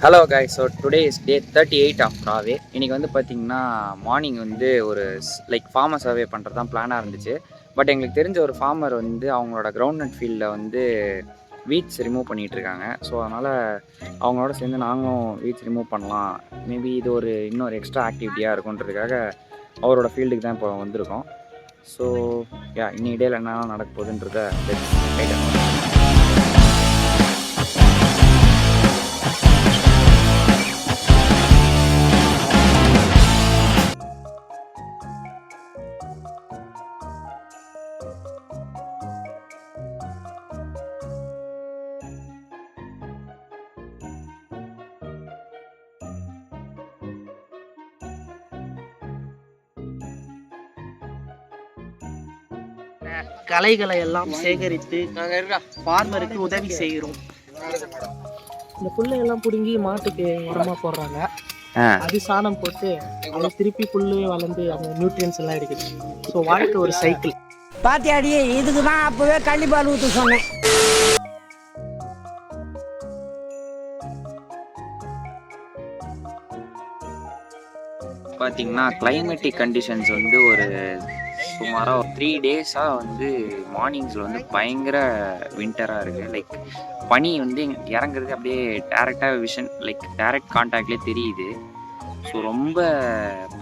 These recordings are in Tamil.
Hello guys, so today is day 38 of ராவே. இன்றைக்கி வந்து பார்த்திங்கன்னா மார்னிங் வந்து ஒரு ஃபார்மர் சர்வே பண்ணுறது தான் பிளானாக இருந்துச்சு. பட் எங்களுக்கு தெரிஞ்ச ஒரு ஃபார்மர் வந்து அவங்களோட கிரவுண்ட் நட் ஃபீல்டில் வந்து வீட்ஸ் ரிமூவ் பண்ணிகிட்ருக்காங்க. ஸோ அதனால் அவங்களோட சேர்ந்து நாங்களும் வீட்ஸ் ரிமூவ் பண்ணலாம், மேபி இது இன்னொரு எக்ஸ்ட்ரா ஆக்டிவிட்டியாக இருக்குன்றதுக்காக அவரோட ஃபீல்டுக்கு தான் இப்போ வந்திருக்கோம். ஸோ இன்னைக்கு டேயில் என்னென்ன நடக்க போகுதுன்றதை களைகளை எல்லாம் சேகரித்து ஃபார்மருக்கு உதவி செய்கிறோம். இந்த புல்லை எல்லாம் பிடுங்கி மாட்டுக்கு உரமா போடுறாங்க. அது சாணம் போட்டு அது திருப்பி புல்லு வளர்ந்து அந்த நியூட்ரியன்ஸ் எல்லாம் இருக்குது. ஸோ வாழ்க்கை ஒரு சைக்கிள். பாத்தியாடி, இதுக்கு தான் அப்பவே கண்டிப்பாக ஊற்ற சொன்னேன். பார்த்திங்கன்னா கிளைமேட்டிக் கண்டிஷன்ஸ் வந்து ஒரு சுமாராக 3 டேஸாக வந்து மார்னிங்ஸில் வந்து பயங்கர வின்டராக இருக்குது. பனி வந்து இறங்குறது அப்படியே டேரெக்டாக டேரெக்ட் கான்டாக்ட்லேயே தெரியுது. ஸோ ரொம்ப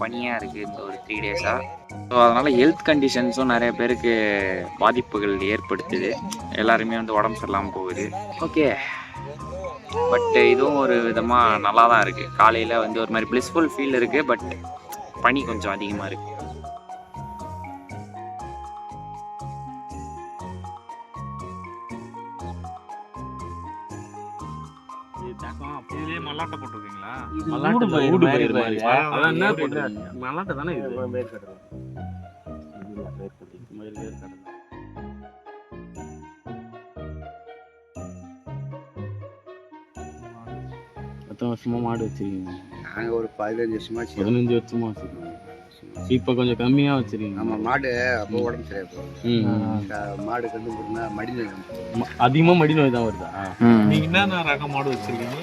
பனியாக இருக்குது இந்த ஒரு 3 டேஸாக. ஸோ அதனால் ஹெல்த் கண்டிஷன்ஸும் நிறைய பேருக்கு பாதிப்புகள் ஏற்படுத்துது. எல்லாருமே வந்து உடம்பு சரியில்லாமல் போகுது. ஓகே, பட் இதுவும் ஒரு விதமாக நல்லா தான் இருக்குது. காலையில் வந்து ஒரு மாதிரி பிளிஸ்ஃபுல் ஃபீல் இருக்குது. பட் பனி கொஞ்சம் அதிகமாக இருக்குது. மல்லாட்டை போட்டுருக்கீங்களா? மல்லாட்டை தானே இது. எத்தனை வருஷமா மாடு வச்சிருக்கீங்க? நாங்கள் ஒரு 15 வருஷமா 15 வருஷமா வச்சிருக்கோம். இப்போ கொஞ்சம் கம்மியா வச்சிருக்கீங்க. நம்ம மாடு அப்போ உடம்பு சரியா போகும். மாடு கண்டு போட்டுனா மடி நோய் அதிகமா மடி நோய் தான் வருதா? நீங்க என்ன ரக மாடு வச்சிருக்கீங்க?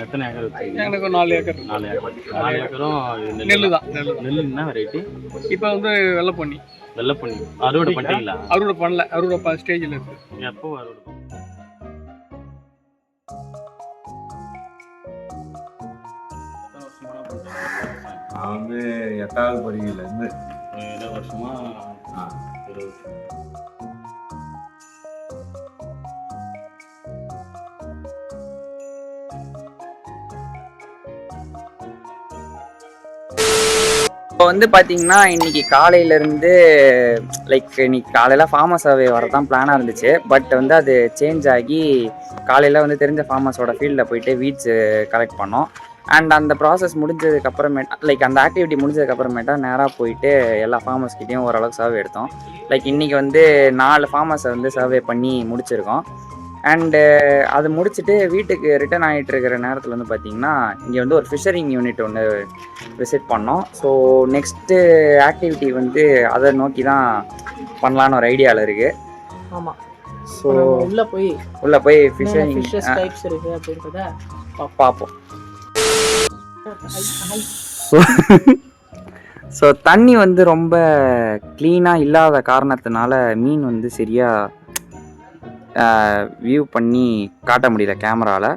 எத்தனை ஏக்கர் வச்சிருக்கீங்க? எனக்கு 4 ஏக்கர். 4 ஏக்கரும் நெல்லு தான். நெல்லு என்ன வெரைட்டி? இப்போ வந்து வெள்ளை பண்ணி அறுவடை பண்ணிட்டீங்களா? அறுவடை பண்ணல, அறுவடை ஸ்டேஜில் இருக்கு. எப்போ அறுவடை? நான் வந்து 8வது படிக்கலேருந்து 7 வருஷமா. இப்போ வந்து பார்த்தீங்கன்னா இன்றைக்கி காலையிலேருந்து இன்னைக்கு காலையில் ஃபார்மர் சர்வே வரதான் பிளானாக இருந்துச்சு. பட் வந்து அது சேஞ்ச் ஆகி காலையில் வந்து தெரிஞ்ச ஃபார்மர்ஸோட ஃபீல்டில் போயிட்டு வீட்ஸ் கலெக்ட் பண்ணோம். அண்ட் அந்த ப்ராசஸ் முடிஞ்சதுக்கப்புறமேட்டா அந்த ஆக்டிவிட்டி முடிஞ்சதுக்கப்புறமேட்டா நேராக போயிட்டு எல்லா ஃபார்மர்ஸ்கிட்டையும் ஓரளவுக்கு சர்வே எடுத்தோம். இன்றைக்கி வந்து 4 ஃபார்மர்ஸை வந்து சர்வே பண்ணி முடிச்சிருக்கோம். அண்டு அது முடிச்சுட்டு வீட்டுக்கு ரிட்டர்ன் ஆகிட்டு இருக்கிற நேரத்தில் வந்து பார்த்திங்கன்னா இங்கே வந்து ஒரு ஃபிஷரிங் யூனிட் ஒன்று விசிட் பண்ணோம். ஸோ நெக்ஸ்ட்டு ஆக்டிவிட்டி வந்து அதை நோக்கி தான் பண்ணலான்னு ஒரு ஐடியாவில் இருக்குது. ஆமாம். ஸோ உள்ளே போய் ஃபிஷரிங் டைப்ஸ் இருக்குது அப்படின்றத பார்ப்போம். ஸோ தண்ணி வந்து ரொம்ப க்ளீனாக இல்லாத காரணத்தினால மீன் வந்து சரியாக வியூ பண்ணி காட்ட முடியல கேமராவில்.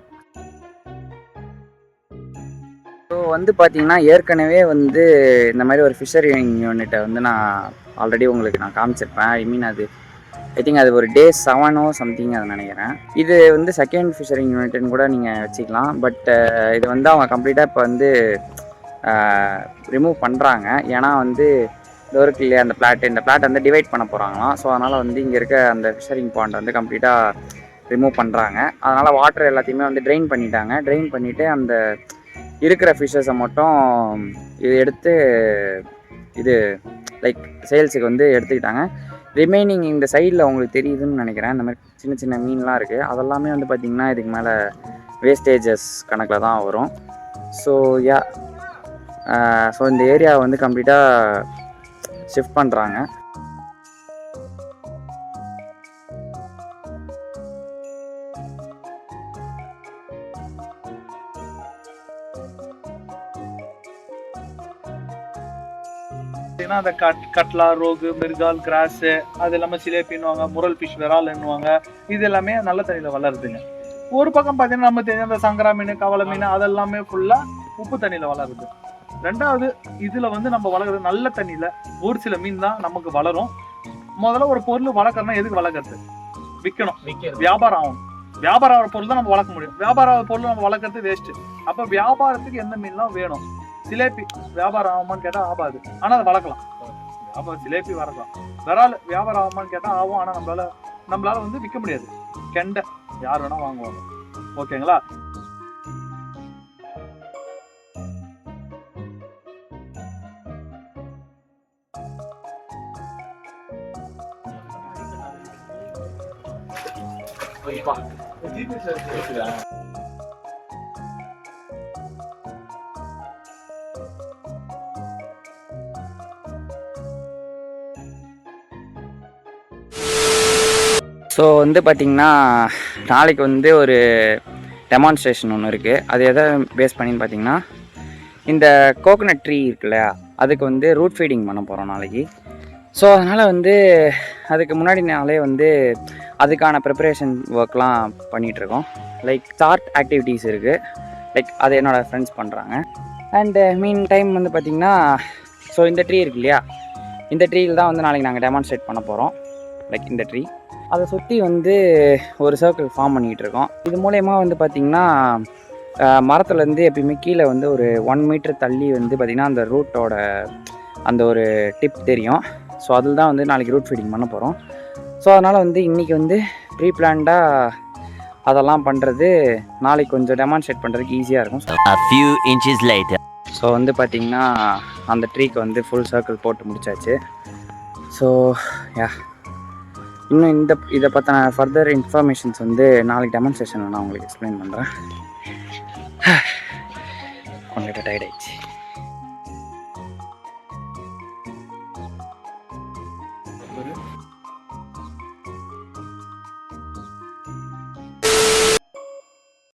ஸோ வந்து பார்த்திங்கன்னா ஏற்கனவே வந்து இந்த மாதிரி ஒரு ஃபிஷரிங் யூனிட்டை வந்து நான் ஆல்ரெடி உங்களுக்கு நான் காமிச்சிருப்பேன். ஐ திங்க் அது ஒரு டே 7 சம்திங் அதை நினைக்கிறேன். இது வந்து செகண்ட் ஃபிஷரிங் யூனிட்னு கூட நீங்கள் வச்சுக்கலாம். பட் இது வந்து அவங்க கம்ப்ளீட்டாக இப்போ வந்து ரிமூவ் பண்ணுறாங்க. ஏன்னா வந்து இருக்கு இல்லையா இந்த பிளாட் வந்து டிவைட் பண்ண போகிறாங்களாம். ஸோ அதனால் வந்து இங்கே இருக்க அந்த ஃபிஷரிங் பாண்ட் வந்து கம்ப்ளீட்டாக ரிமூவ் பண்ணுறாங்க. அதனால் வாட்டர் எல்லாத்தையுமே வந்து ட்ரெயின் பண்ணிவிட்டு அந்த இருக்கிற ஃபிஷ்ஷஸை மட்டும் இது எடுத்து சேல்ஸுக்கு வந்து எடுத்துக்கிட்டாங்க. ரிமைனிங் இந்த சைடில் உங்களுக்கு தெரியுதுன்னு நினைக்கிறேன். இந்த மாதிரி சின்ன சின்ன மீன்லாம் இருக்குது. அதெல்லாமே வந்து பார்த்திங்கன்னா இதுக்கு மேலே வேஸ்டேஜஸ் கணக்கில் தான் வரும். ஸோ ஸோ இந்த ஏரியாவை வந்து கம்ப்ளீட்டாக ஷிஃப்ட் பண்ணுறாங்க. அந்த கட்லா, ரோகு, மிர்கால், கிராஸு, அது இல்லாமல் சிலேபின்னுவாங்க, முரல் ஃபிஷ், விரால்ன்னுவாங்க. இது எல்லாமே நல்ல தண்ணியில் வளருதுங்க. ஒரு பக்கம் பார்த்தீங்கன்னா நம்ம தெரிஞ்ச அந்த சங்கரா மீன், கவலை மீன் அதெல்லாமே ஃபுல்லாக உப்பு தண்ணியில் வளருது. ரெண்டாவது இதில் வந்து நம்ம வளர்க்குறது நல்ல தண்ணியில் ஒரு சில மீன் தான் நமக்கு வளரும். முதல்ல ஒரு பொருள் வளர்க்குறதுனா எதுக்கு வளர்க்குறது? விற்கணும், வியாபாரம் ஆகும். வியாபாரம் ஆகிற பொருள் தான் நம்ம வளர்க்க முடியும். வியாபாரம் ஆகிற பொருள் நம்ம வளர்க்குறது வேஸ்ட்டு. அப்போ வியாபாரத்துக்கு எந்த மீன்லாம் வேணும்? சிலேபி வியாபாரம் ஆகுமான்னு கேட்டால் ஆகாது, ஆனால் அதை வளர்க்கலாம். வியாபாரம் சிலேபி வளர்க்கலாம். விரால் வியாபாரம் ஆகுமான்னு கேட்டால் ஆகும், ஆனால் நம்மளால வந்து விற்க முடியாது. கெண்டை யார் வேணா வாங்குவாங்க. ஓகேங்களா? ஸோ வந்து பார்த்திங்கன்னா நாளைக்கு வந்து ஒரு டெமான்ஸ்ட்ரேஷன் ஒன்று இருக்குது. அது எதை பேஸ் பண்ணின்னு பார்த்திங்கன்னா, இந்த கோகனட் ட்ரீ இருக்கு இல்லையா, அதுக்கு வந்து ரூட் ஃபீடிங் பண்ண போகிறோம் நாளைக்கு. ஸோ அதனால் வந்து அதுக்கு முன்னாடி நாளே வந்து அதுக்கான ப்ரிப்பரேஷன் ஒர்க்லாம் பண்ணிகிட்ருக்கோம். லைக் சார்ட் ஆக்டிவிட்டீஸ் இருக்குது, லைக் அது என்னோடய ஃப்ரெண்ட்ஸ் பண்ணுறாங்க. அண்டு மீன் டைம் வந்து பார்த்திங்கன்னா, ஸோ இந்த ட்ரீ இருக்கு இல்லையா, இந்த ட்ரீயில் தான் வந்து நாளைக்கு நாங்கள் டெமான்ஸ்ட்ரேட் பண்ண போகிறோம். லைக் இந்த ட்ரீ அதை சுற்றி வந்து ஒரு சர்க்கிள் ஃபார்ம் பண்ணிகிட்டு இருக்கோம். இது மூலயமா வந்து பார்த்திங்கன்னா மரத்துலேருந்து எப்பயுமே கீழே வந்து ஒரு 1 மீட்டர் தள்ளி வந்து பார்த்திங்கன்னா அந்த ரூட்டோட அந்த ஒரு டிப் தெரியும். ஸோ அதில் தான் வந்து நாளைக்கு ரூட் ஃபீடிங் பண்ண போகிறோம். ஸோ அதனால் வந்து இன்றைக்கி வந்து ப்ரீ பிளான்டாக அதெல்லாம் பண்ணுறது நாளைக்கு கொஞ்சம் டெமான்ஸ்ட்ரேட் பண்ணுறதுக்கு ஈஸியாக இருக்கும். ஸோ வந்து பார்த்திங்கன்னா அந்த ட்ரீக்கு வந்து ஃபுல் சர்க்கிள் போட்டு முடிச்சாச்சு. ஸோ இன்னும் இதை பற்றின ஃபர்தர் இன்ஃபர்மேஷன்ஸ் வந்து நாளைக்கு டெமான்ஸ்ட்ரேஷன் நான் உங்களுக்கு எக்ஸ்பிளைன் பண்ணுறேன். கொஞ்சம் டயர்ட் ஆயிடுச்சு.